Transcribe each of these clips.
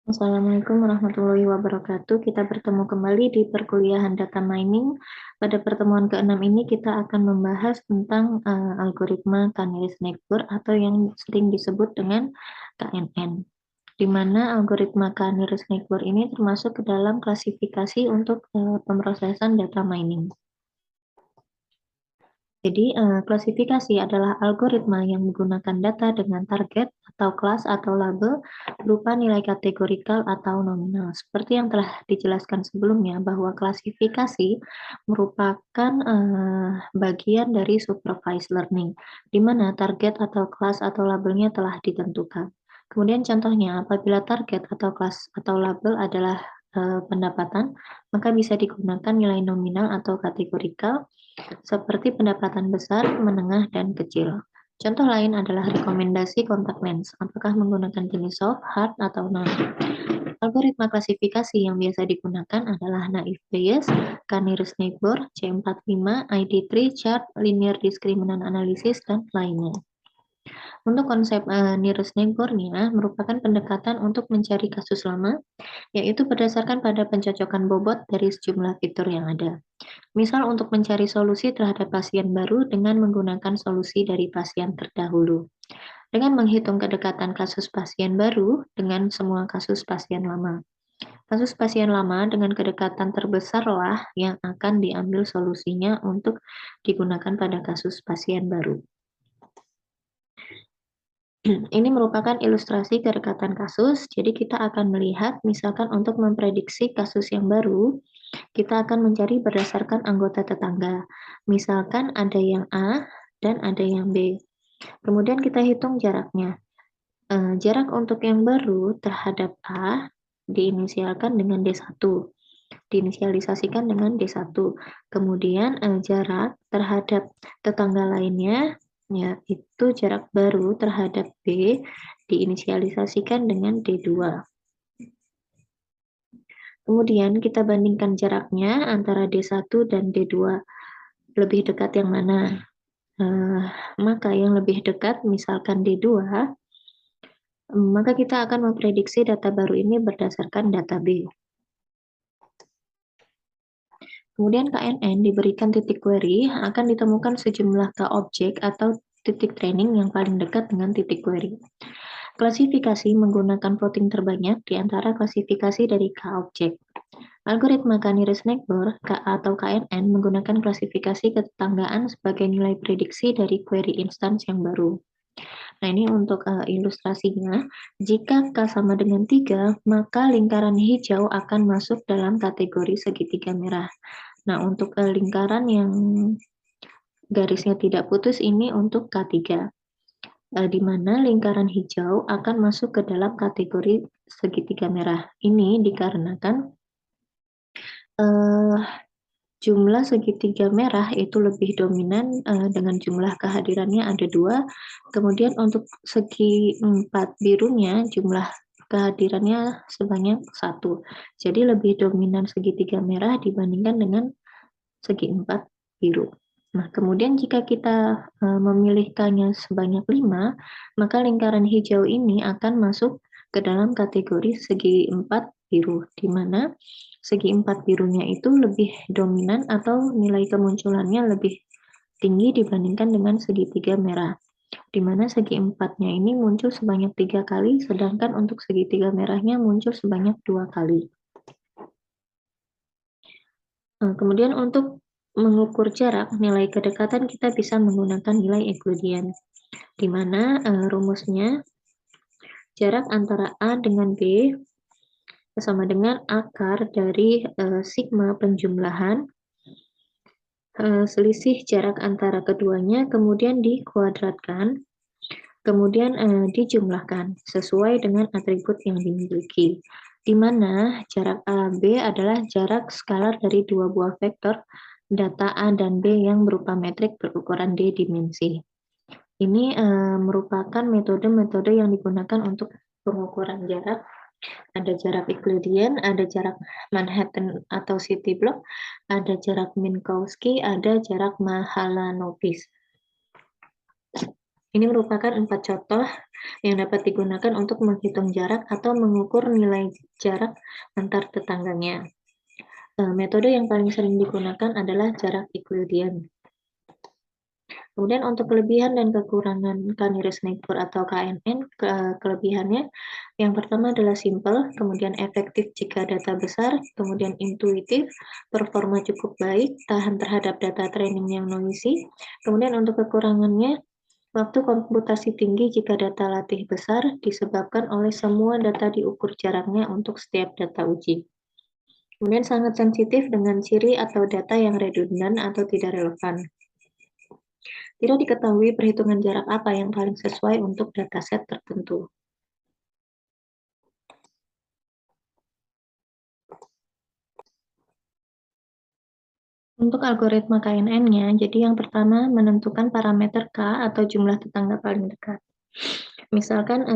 Assalamualaikum warahmatullahi wabarakatuh. Kita bertemu kembali di perkuliahan data mining. Pada pertemuan ke-6 ini kita akan membahas tentang algoritma Canary Snake-Burr atau yang sering disebut dengan KNN. Di mana algoritma Canary Snake-Burr ini termasuk ke dalam klasifikasi untuk pemrosesan data mining. Jadi, klasifikasi adalah algoritma yang menggunakan data dengan target atau kelas atau label berupa nilai kategorikal atau nominal. Seperti yang telah dijelaskan sebelumnya, bahwa klasifikasi merupakan bagian dari supervised learning, di mana target atau kelas atau labelnya telah ditentukan. Kemudian contohnya, apabila target atau kelas atau label adalah pendapatan, maka bisa digunakan nilai nominal atau kategorikal seperti pendapatan besar, menengah, dan kecil. Contoh lain adalah rekomendasi kontak lens, apakah menggunakan jenis soft, hard, atau non. Algoritma klasifikasi yang biasa digunakan adalah naive Bayes, Canary-Snake-Burr, C45, ID3, chart, linear discriminant analysis, dan lainnya. Untuk konsep nearest neighbor-nya merupakan pendekatan untuk mencari kasus lama, yaitu berdasarkan pada pencocokan bobot dari sejumlah fitur yang ada. Misal untuk mencari solusi terhadap pasien baru dengan menggunakan solusi dari pasien terdahulu. Dengan menghitung kedekatan kasus pasien baru dengan semua kasus pasien lama. Kasus pasien lama dengan kedekatan terbesarlah yang akan diambil solusinya untuk digunakan pada kasus pasien baru. Ini merupakan ilustrasi kedekatan kasus, jadi kita akan melihat misalkan untuk memprediksi kasus yang baru, kita akan mencari berdasarkan anggota tetangga. Misalkan ada yang A dan ada yang B. Kemudian kita hitung jaraknya. Jarak untuk yang baru terhadap A diinisialkan dengan D1. Diinisialisasikan dengan D1. Kemudian jarak terhadap tetangga lainnya yaitu jarak baru terhadap B diinisialisasikan dengan D2. Kemudian kita bandingkan jaraknya antara D1 dan D2. Lebih dekat yang mana? Maka yang lebih dekat misalkan D2, maka kita akan memprediksi data baru ini berdasarkan data B. Kemudian KNN diberikan titik query, akan ditemukan sejumlah K-objek atau titik training yang paling dekat dengan titik query. Klasifikasi menggunakan plotting terbanyak di antara klasifikasi dari K-objek. Algoritma Canary-Snake-Burr atau KNN menggunakan klasifikasi ketetanggaan sebagai nilai prediksi dari query instance yang baru. Nah, ini untuk ilustrasinya. Jika K sama dengan 3, maka lingkaran hijau akan masuk dalam kategori segitiga merah. Nah, untuk lingkaran yang garisnya tidak putus ini untuk K3, di mana lingkaran hijau akan masuk ke dalam kategori segitiga merah. Ini dikarenakan jumlah segitiga merah itu lebih dominan dengan jumlah kehadirannya ada 2. Kemudian untuk segi 4 birunya jumlah kehadirannya sebanyak 1. Jadi lebih dominan segitiga merah dibandingkan dengan segi 4 biru. Nah, kemudian jika kita memilihkannya sebanyak 5, maka lingkaran hijau ini akan masuk ke dalam kategori segi 4 biru, di mana segi 4 birunya itu lebih dominan atau nilai kemunculannya lebih tinggi dibandingkan dengan segitiga merah, di mana segi 4-nya ini muncul sebanyak 3 kali, sedangkan untuk segitiga merahnya muncul sebanyak 2 kali. Kemudian untuk mengukur jarak, nilai kedekatan kita bisa menggunakan nilai Euclidean, di mana rumusnya jarak antara A dengan B sama dengan akar dari sigma penjumlahan selisih jarak antara keduanya, kemudian dikuadratkan, kemudian dijumlahkan sesuai dengan atribut yang dimiliki, di mana jarak AB adalah jarak skalar dari dua buah vektor data A dan B yang berupa metrik berukuran D dimensi. Ini merupakan metode-metode yang digunakan untuk pengukuran jarak. Ada jarak Euclidean, ada jarak Manhattan atau City Block, ada jarak Minkowski, ada jarak Mahalanobis. Ini merupakan 4 contoh yang dapat digunakan untuk menghitung jarak atau mengukur nilai jarak antar tetangganya. Metode yang paling sering digunakan adalah jarak Euclidean. Kemudian untuk kelebihan dan kekurangan k-nearest neighbor atau KNN, kelebihannya yang pertama adalah simple, kemudian efektif jika data besar, kemudian intuitif, performa cukup baik, tahan terhadap data training yang noisy. Kemudian untuk kekurangannya, waktu komputasi tinggi jika data latih besar disebabkan oleh semua data diukur jaraknya untuk setiap data uji. Kemudian sangat sensitif dengan ciri atau data yang redundan atau tidak relevan. Tidak diketahui perhitungan jarak apa yang paling sesuai untuk dataset tertentu. Untuk algoritma KNN-nya, jadi yang pertama menentukan parameter K atau jumlah tetangga paling dekat. Misalkan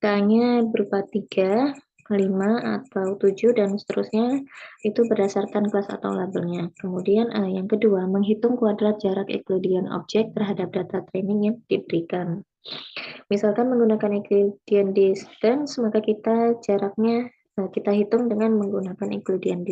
K-nya berupa 3, 5, atau 7, dan seterusnya, itu berdasarkan kelas atau labelnya. Kemudian yang kedua, menghitung kuadrat jarak Euclidean objek terhadap data training yang diberikan. Misalkan menggunakan Euclidean distance, maka jaraknya kita hitung dengan menggunakan Euclidean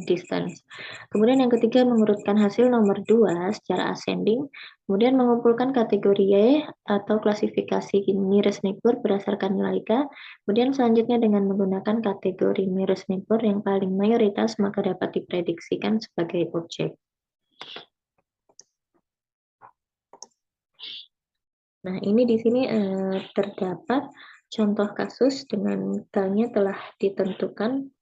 distance. Kemudian yang ketiga, mengurutkan hasil nomor 2 secara ascending, kemudian mengumpulkan kategori Y atau klasifikasi nearest neighbor berdasarkan nilai K, kemudian selanjutnya dengan menggunakan kategori nearest neighbor yang paling mayoritas maka dapat diprediksikan sebagai objek. Nah, ini di sini terdapat contoh kasus dengan K-nya telah ditentukan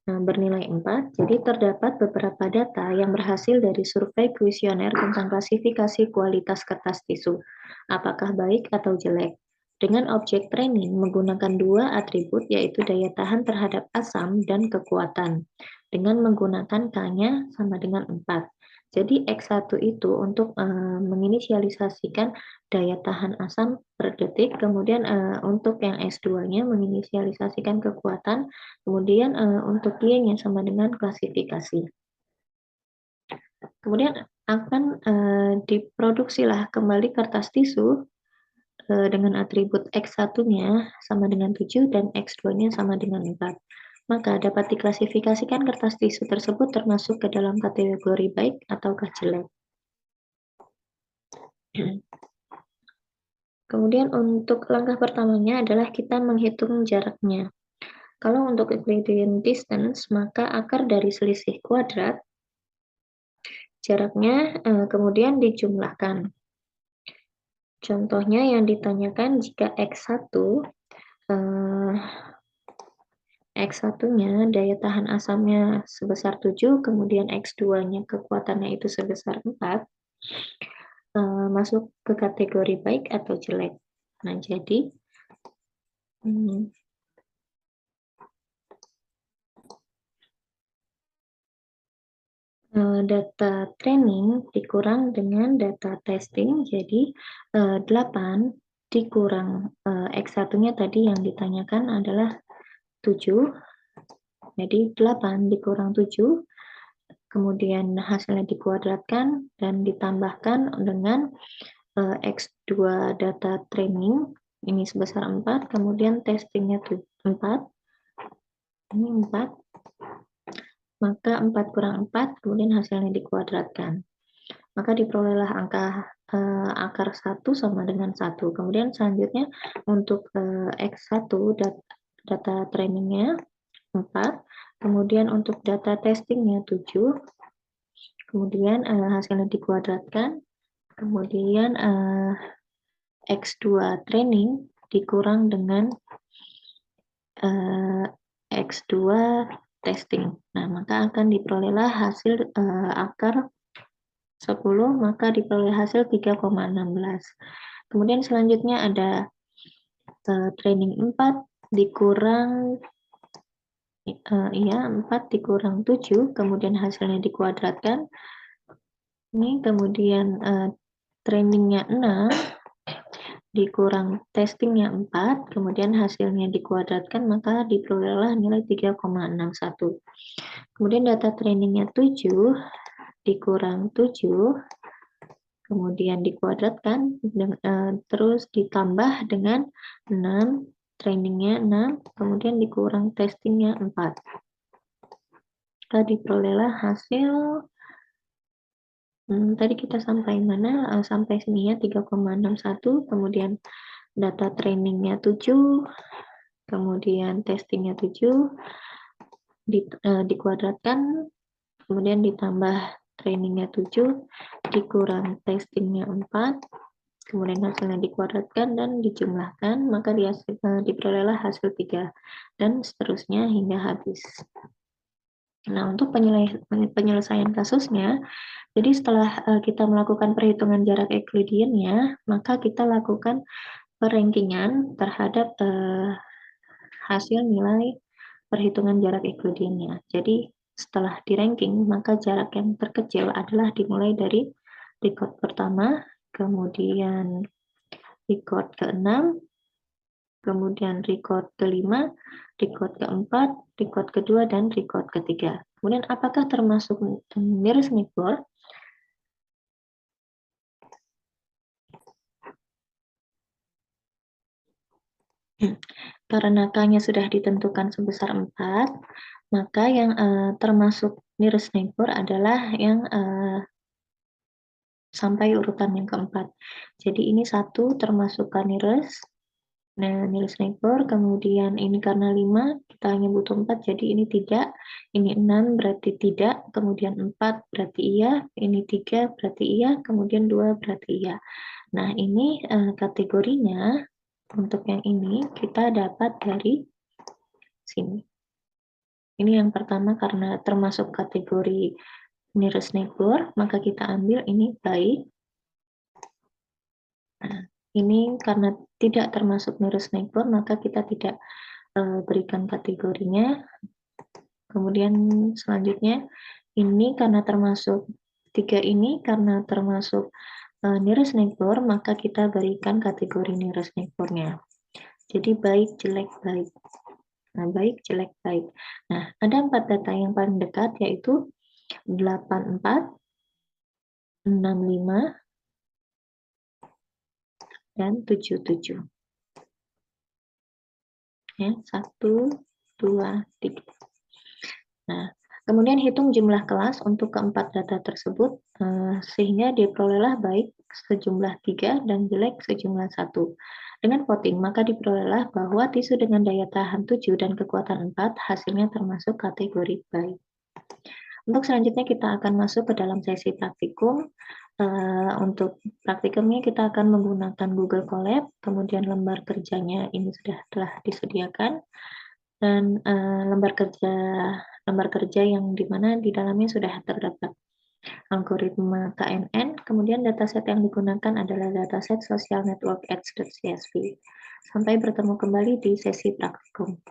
bernilai 4. Jadi terdapat beberapa data yang berhasil dari survei kuesioner tentang klasifikasi kualitas kertas tisu, apakah baik atau jelek. Dengan objek training menggunakan 2 atribut yaitu daya tahan terhadap asam dan kekuatan. Dengan menggunakan K-nya sama dengan 4. Jadi X1 itu untuk menginisialisasikan daya tahan asam per detik, kemudian untuk yang S2-nya menginisialisasikan kekuatan, kemudian untuk Y-nya sama dengan klasifikasi. Kemudian akan diproduksilah kembali kertas tisu dengan atribut X1-nya sama dengan 7 dan X2-nya sama dengan 4. Maka dapat diklasifikasikan kertas tisu tersebut termasuk ke dalam kategori baik ataukah jelek. Kemudian untuk langkah pertamanya adalah kita menghitung jaraknya. Kalau untuk Euclidean distance, maka akar dari selisih kuadrat, jaraknya kemudian dijumlahkan. Contohnya yang ditanyakan jika X1, X1-nya daya tahan asamnya sebesar 7, kemudian X2-nya kekuatannya itu sebesar 4, masuk ke kategori baik atau jelek. Nah, jadi data training dikurang dengan data testing, jadi 8 dikurang X1-nya tadi yang ditanyakan adalah 7, jadi 8 dikurang 7, kemudian hasilnya dikuadratkan dan ditambahkan dengan X2 data training, ini sebesar 4, kemudian testingnya 4, ini 4, maka 4 kurang 4, kemudian hasilnya dikuadratkan. Maka diperolehlah angka akar 1 sama dengan 1. Kemudian selanjutnya untuk X1 data trainingnya 4, kemudian untuk data testingnya 7, kemudian hasilnya dikuadratkan, kemudian X2 training dikurang dengan X2 testing. Nah, maka akan diperolehlah hasil akar 10, maka diperoleh hasil 3,16. Kemudian selanjutnya ada training 4 dikurang 4 dikurang 7, kemudian hasilnya dikuadratkan. Ini kemudian trainingnya 6 dikurang testingnya 4, kemudian hasilnya dikuadratkan, maka diperolehlah nilai 3,61. Kemudian data trainingnya 7 dikurang 7, kemudian dikuadratkan, terus ditambah dengan 6, trainingnya 6, kemudian dikurang testingnya 4. Maka diperolehlah hasil, tadi kita sampai mana? Sampai sini ya, 3,61, kemudian data trainingnya 7, kemudian testingnya 7, dikuadratkan, kemudian ditambah trainingnya 7, dikurang testingnya 4, kemudian hasilnya dikuadratkan dan dijumlahkan, maka diperolehlah hasil 3, dan seterusnya hingga habis. Nah, untuk penyelesaian kasusnya, jadi setelah kita melakukan perhitungan jarak Euclidean-nya, maka kita lakukan perankingan terhadap hasil nilai perhitungan jarak Euclidean-nya. Jadi setelah di-ranking, maka jarak yang terkecil adalah dimulai dari record pertama, kemudian record ke-6, kemudian record ke-5, record ke-4, record kedua, dan record ketiga. Kemudian apakah termasuk nearest neighbor? Karena K-nya sudah ditentukan sebesar 4, maka yang termasuk nearest neighbor adalah yang sampai urutan yang keempat. Jadi ini 1 termasuk K nearest, nah nearest neighbor, kemudian ini karena 5, kita hanya butuh 4, jadi ini tidak, ini 6 berarti tidak, kemudian 4 berarti iya, ini 3 berarti iya, kemudian 2 berarti iya. Nah ini kategorinya, untuk yang ini kita dapat dari sini. Ini yang pertama karena termasuk kategori nearest neighbor, maka kita ambil ini baik. Nah, ini karena tidak termasuk nearest neighbor, maka kita tidak berikan kategorinya. Kemudian selanjutnya, ini karena termasuk 3 ini karena termasuk nearest neighbor, maka kita berikan kategori nearest neighbor-nya. Jadi baik, jelek, baik. Nah, baik, jelek, baik. Nah, ada 4 data yang paling dekat, yaitu 84, 65, dan 77. Ya, 1, 2, 3. Nah, kemudian hitung jumlah kelas untuk keempat data tersebut, sehingga diperolehlah baik sejumlah 3 dan jelek sejumlah 1. Dengan voting, maka diperolehlah bahwa tisu dengan daya tahan 7 dan kekuatan 4 hasilnya termasuk kategori baik. Untuk selanjutnya kita akan masuk ke dalam sesi praktikum. Untuk praktikumnya kita akan menggunakan Google Colab, kemudian lembar kerjanya ini telah disediakan, dan lembar kerja yang dimana di dalamnya sudah terdapat algoritma KNN, kemudian dataset yang digunakan adalah dataset social network X.csv. Sampai bertemu kembali di sesi praktikum.